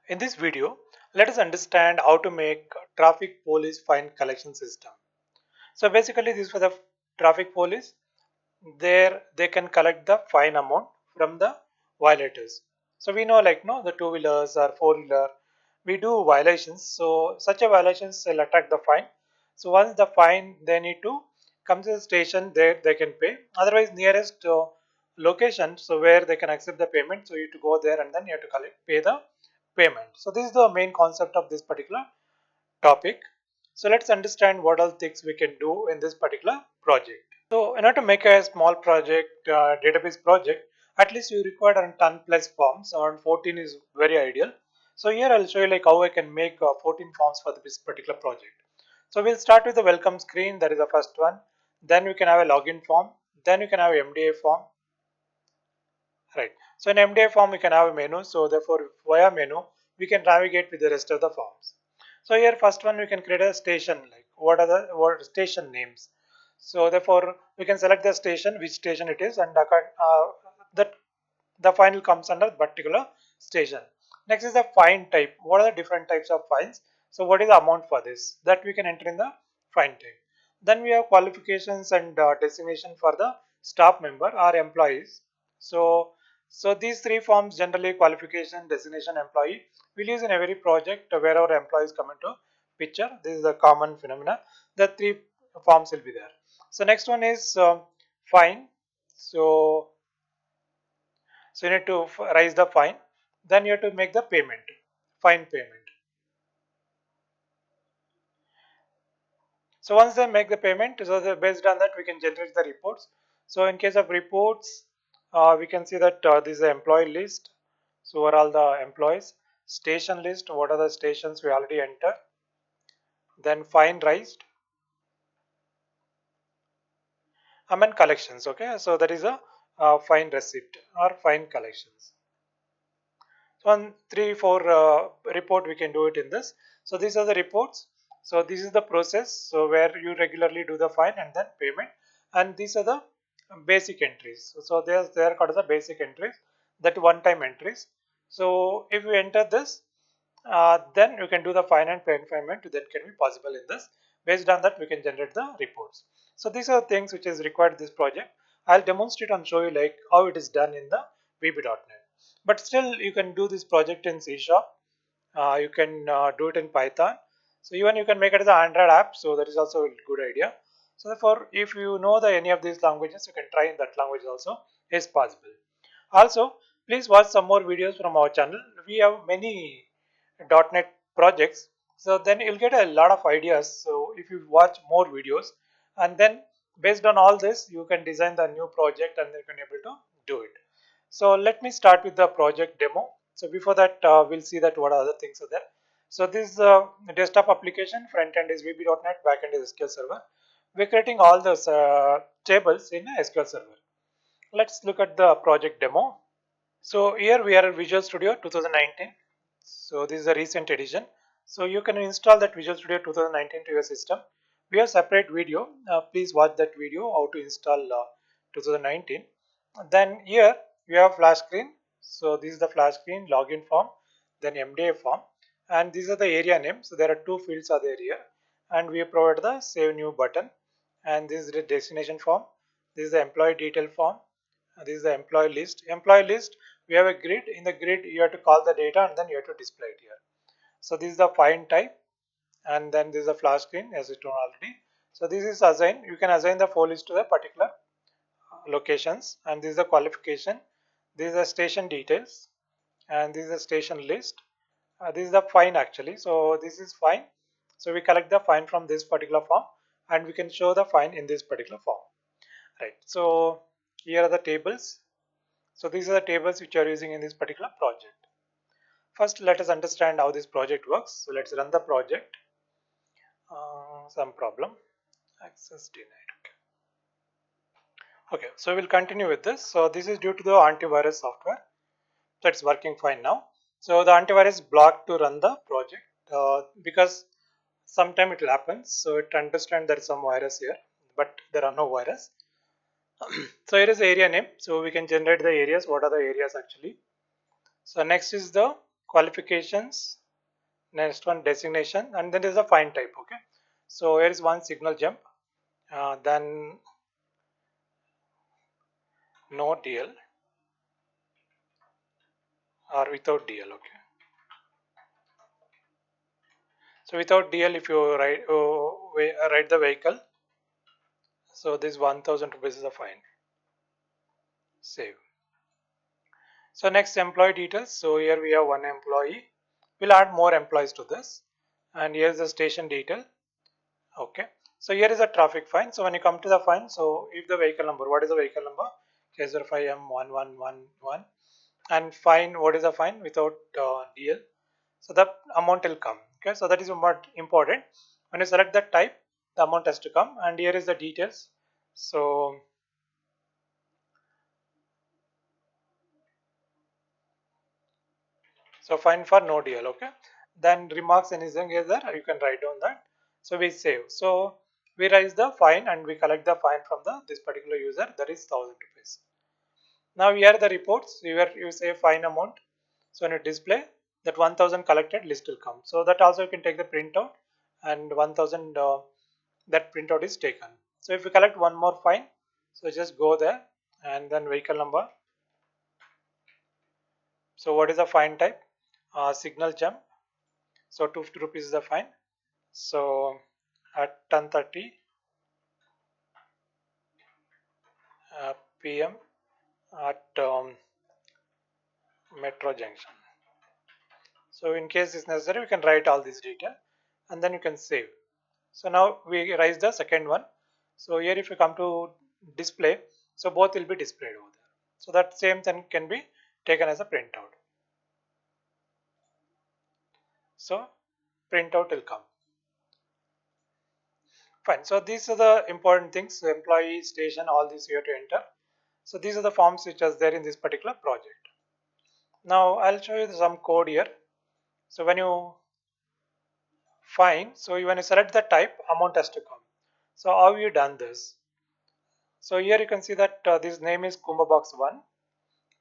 In this video, let us understand how to make traffic police fine collection system. So basically this for the traffic police, there they can collect the fine amount from the violators. So we know like no the two-wheelers or four-wheeler, we do violations. So such a violations will attract the fine. So once the fine they need to come to the station there they can pay. Otherwise nearest location so where they can accept the payment. So you have to go there and then you have to pay the payment. So this is the main concept of this particular topic. So let's understand what all things we can do in this particular project. So in order to make a small project, database project, at least you require around 10 plus forms. Around 14 is very ideal. So here I'll show you like how I can make 14 forms for this particular project. So we'll start with the welcome screen. That is the first one. Then we can have a login form. Then you can have a MDI form. Right. So in MDI form, we can have a menu. So therefore, via menu, we can navigate with the rest of the forms. So here, first one, we can create a station. Like what are the station names? So therefore, we can select the station, which station it is, and that the fine will comes under particular station. Next is the fine type. What are the different types of fines? So what is the amount for this? That we can enter in the fine type. Then we have qualifications and designation for the staff member or employees. So these three forms generally qualification, designation, employee we'll use in every project wherever employees come into picture. This is a common phenomena. The three forms will be there. So next one is fine. So so you need to raise the fine. Then you have to make the payment, fine payment. So once they make the payment, so based on that we can generate the reports. So in case of reports, we can see that this is the employee list. So what are all the employees? Station list, what are the stations we already enter? Then fine raised. Collections, okay. So that is a fine receipt or fine collections. So on 3, 4 report we can do it in this. So these are the reports. So this is the process. So where you regularly do the fine and then payment. And these are the basic entries. So they are called as the basic entries, that one-time entries. So if you enter this, then you can do the fine and payment. That can be possible in this. Based on that, we can generate the reports. So these are things which is required in this project. I'll demonstrate and show you like how it is done in the VB.NET. But still, you can do this project in C#. You can do it in Python. So even you can make it as an Android app. So that is also a good idea. So therefore, if you know the any of these languages, you can try in that language also is possible. Also, please watch some more videos from our channel. We have many .NET projects. So then you'll get a lot of ideas. So if you watch more videos and then based on all this, you can design the new project and you can able to do it. So let me start with the project demo. So before that, we'll see that what other things are there. So this is a desktop application. Front end is VB.NET, back end is SQL Server. We're creating all those tables in SQL Server. Let's look at the project demo. So here we are at Visual Studio 2019. So this is a recent edition. So you can install that Visual Studio 2019 to your system. We have separate video. Please watch that video how to install 2019. Then here we have flash screen. So this is the flash screen, login form, then MDA form, and these are the area name. So there are two fields are there here, and we provide the save new button, and this is the destination form. This is the employee detail form. This is the employee list. Employee list, we have a grid. In the grid, you have to call the data and then you have to display it here. So this is the fine type, and then this is the flash screen as it already. So this is assign. You can assign the for list to the particular locations, and this is the qualification. This is the station details, and this is the station list. This is the fine actually. So this is fine. So we collect the fine from this particular form, and we can show the fine in this particular form. Right. So here are the tables. So these are the tables which are using in this particular project. First, let us understand how this project works. So let's run the project. Some problem. Access denied. Okay, so we'll continue with this. So this is due to the antivirus software. That's working fine now. So the antivirus blocked to run the project because sometime it will happen. So it understands there is some virus here, but there are no virus. So here is the area name. So we can generate the areas. What are the areas actually? So next is the qualifications, next one designation, and then there is a find type. Okay, so here is one signal jump, then no DL or without DL. Okay, so without DL, if you write the vehicle, so this 1000 rupees is a fine. Save. So next, employee details. So here we have one employee. We'll add more employees to this, and here is the station detail. Okay, so here is a traffic fine. So when you come to the fine, so if the vehicle number, what is the vehicle number? K05M1111, and fine, what is the fine without DL? So the amount will come. Okay, so that is what important. When you select that type, the amount has to come, and here is the details. So fine for no DL. Okay, then remarks anything is there, you can write down that. So we save. So we raise the fine and we collect the fine from this particular user, that is 1000 rupees. Now here are the reports. Here you say fine amount. So when you display, that 1000 collected list will come. So that also you can take the printout, and 1000 that printout is taken. So if you collect one more fine, so just go there and then vehicle number. So what is the fine type? Signal jump. So 250 rupees is the fine. So at 10:30 p.m. at Metro Junction. So in case it's necessary, we can write all this detail and then you can save. So now we raise the second one. So here if you come to display, so both will be displayed over there. So that same thing can be taken as a printout. So printout will come. Fine. So these are the important things: employee, station, all these you have to enter. So these are the forms which are there in this particular project. Now I'll show you some code here. So when you find, so when you select the type, amount has to come. So how you done this? So here you can see that this name is Kumbabox1.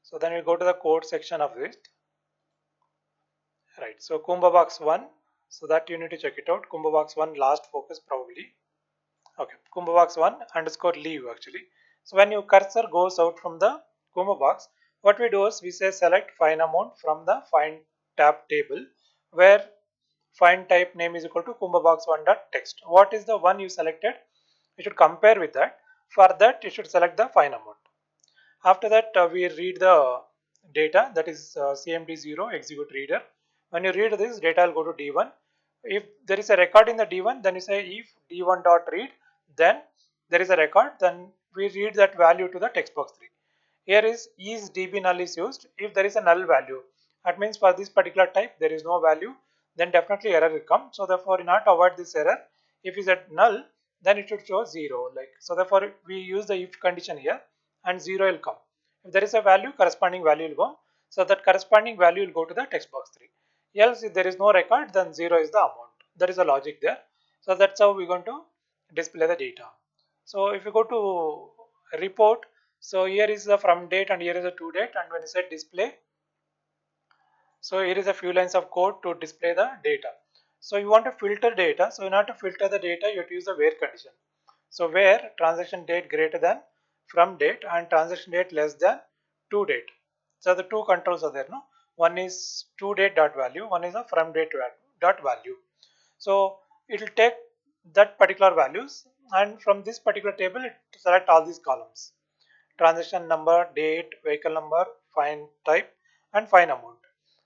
So then we go to the code section of it. Right. So Kumbabox1. So that you need to check it out. Kumbabox1 last focus probably. Okay. Kumbabox1 underscore leave actually. So when your cursor goes out from the Kumba box, what we do is we say select fine amount from the find tab table, where find type name is equal to kumbabox1.text. What is the one you selected? You should compare with that. For that, you should select the fine amount. After that, we read the data, that is CMD0 execute reader. When you read this, data will go to D1. If there is a record in the D1, then you say if D1.read, then there is a record, then we read that value to the text box 3. Here is DB null is used if there is a null value. That means for this particular type there is no value, then definitely error will come. So therefore, in order to avoid this error, if is at null, then it should show 0. Like so, therefore we use the if condition here, and 0 will come. If there is a value, corresponding value will go. So that corresponding value will go to the text box 3. Else, if there is no record, then 0 is the amount. There is a logic there. So that's how we're going to display the data. So if you go to report, so here is the from date and here is the to date, and when you say display, so here is a few lines of code to display the data. So you want to filter data. So in order to filter the data, you have to use the where condition. So where transaction date greater than from date and transaction date less than to date. So the two controls are there. No, one is to date dot value, one is a from date dot value. So it will take that particular values, and from this particular table it select all these columns: transaction number, date, vehicle number, fine type, and fine amount.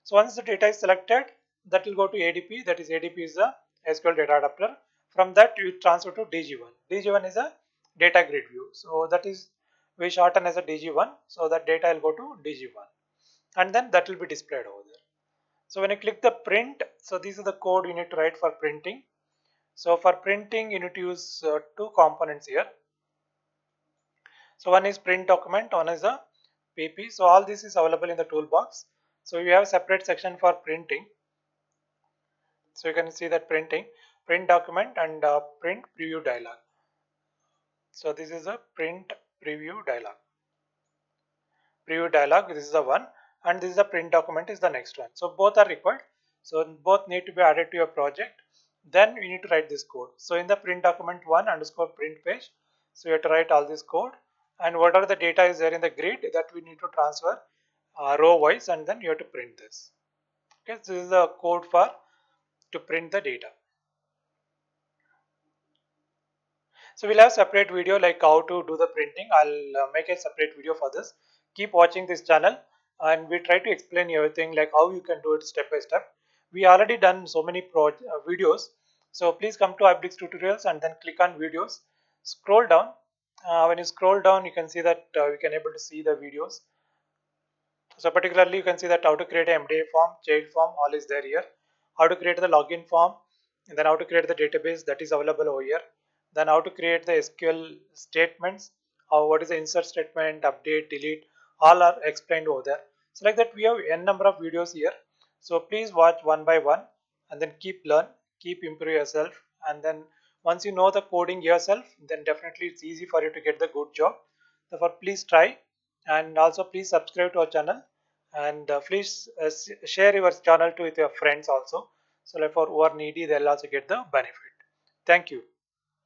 So once the data is selected, that will go to ADP. That is ADP is the SQL data adapter. From that you transfer to DG1. DG1 is a data grid view. So that is we shorten as a DG1. So that data will go to DG1, and then that will be displayed over there. So when you click the print, so these are the code you need to write for printing. So for printing, you need to use two components here. So one is print document, one is a PP. So all this is available in the toolbox. So you have a separate section for printing. So you can see that print document and print preview dialog. So this is a print preview dialog. This is the one. and this is the print document is the next one. So both are required. So both need to be added to your project. Then we need to write this code. So in the print document 1 underscore print page, so you have to write all this code, and whatever the data is there in the grid that we need to transfer row wise, and then you have to print this. Okay, so this is the code for to print the data. So we'll have separate video like how to do the printing. I'll make a separate video for this. Keep watching this channel, and we try to explain everything like how you can do it step by step. We already done so many videos. So please come to Highblix tutorials and then click on videos. Scroll down. When you scroll down, you can see that we can able to see the videos. So particularly you can see that how to create a MDI form, child form, all is there here. How to create the login form, and then how to create the database that is available over here. Then how to create the SQL statements, how what is the insert statement, update, delete, all are explained over there. So like that we have n number of videos here. So please watch one by one and then keep learn, keep improve yourself, and then once you know the coding yourself, then definitely it's easy for you to get the good job. Therefore please try, and also please subscribe to our channel, and please share your channel to with your friends also, so like for who are needy they'll also get the benefit. Thank you.